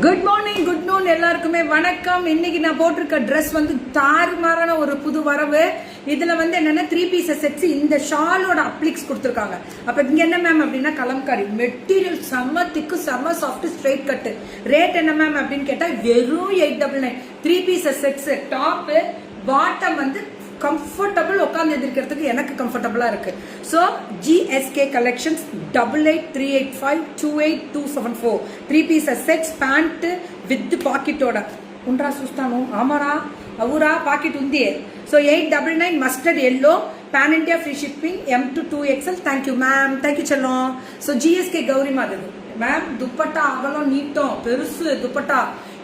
Good morning good noon எல்லாருக்குமே வணக்கம். இன்னைக்கு நான் போட்டிருக்க ட்ரெஸ் வந்து தாறுமாறான ஒரு புது வரவு. இதுல வந்து என்னன்னா 3 பீசஸ் செட்ஸ் இந்த ஷாலோட அப்ளிக்ஸ் கொடுத்துருக்காங்க. அப்ப இங்க என்ன மேம் அப்படின்னா கலம்காரி மெட்டீரியல் செம்ம திக்கு செம்ம சாஃப்ட் ஸ்ட்ரெயிட் கட்டு. ரேட் என்ன மேம் அப்படின்னு கேட்டா வெறும் 899. 3 பீசஸ் செட்ஸ் டாப் பாட்டம் வந்து கம்ஃபர்டபுள் உட்காந்து எதிர்க்கிறதுக்கு எனக்கு கம்ஃபர்டபுளா இருக்கு. So GSK collections 8838528274 3 pieces sets pant with பாக்கெட்டோட உண்டா சுஸ்தானோ ஆமாரா அவரா பாக்கெட் உந்தியே. So 899 mustard yellow pan India free shipping M to 2XL. Thank you ma'am, thank you செல்லம். ஸோ ஜிஎஸ்கே கௌரி மாதிரி மேம் துப்பட்டா அவ்வளோ நீட்டம் பெருசு துப்பட்டா.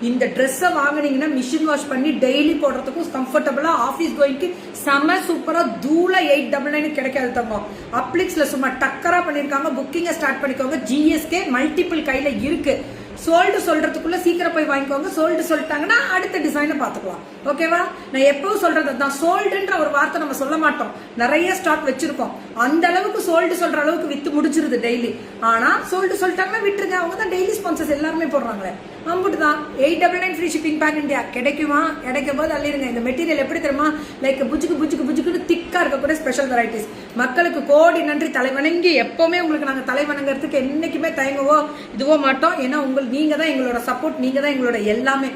இந்த ட்ரெஸ்ஸை வாங்கினீங்கன்னா மிஷின் வாஷ் பண்ணி டெய்லி போடுறதுக்கும் கம்ஃபர்டபுளா ஆஃபீஸ் கோயிங்க்கு செம்ம சூப்பரா தூள 899 கிடைக்காது தங்கம். அப்ளிக்ஸ்ல சும்மா டக்கரா பண்ணிருக்காங்க. புக்கிங்க ஸ்டார்ட் பண்ணிக்கோங்க. ஜிஎஸ்கே மல்டிபிள் கையில இருக்கு. சோல்டு சொல்றதுக்குள்ள சீக்கிரம் போய் வாங்கிக்கோங்க. சோல்டு சொல்லிட்டாங்கன்னா அடுத்த டிசைனை பார்த்துக்கலாம். ஓகேவா? நான் எப்பவும் சொல்றது தான், சோல்டுன்ற ஒரு வார்த்தை நம்ம சொல்ல மாட்டோம். நிறைய ஸ்டாக் வச்சிருக்கோம். அந்த அளவுக்கு சோல்டு சொல்ற அளவுக்கு வித்து முடிச்சிருது டெய்லி. ஆனா சோல்டு சொல்லிட்டாங்கன்னா விட்டுருங்க. அவங்க தான் டெய்லி ஸ்பான்சர்ஸ் எல்லாருமே போடுறாங்களே. அம்புட்டு தான் 899 ஃப்ரீ ஷிப்பிங் பேன் இண்டியா. கிடைக்குமா? கிடைக்கும் போது அள்ளிருங்க. இந்த மெட்டீரியல் எப்படி தெரியுமா? லைக் புஜுக்கு திக்கா இருக்கக்கூடிய ஸ்பெஷல் வெரைட்டிஸ். மக்களுக்கு கோடி நன்றி. தலைவணங்கி எப்பவுமே உங்களுக்கு நாங்க தலைவணங்கிறதுக்கு என்னைக்குமே தயங்கவோ இதுவோ மாட்டோம். ஏன்னா நீங்க தான் எங்களோட சப்போர்ட், நீங்க தான் எங்களோட எல்லாமே.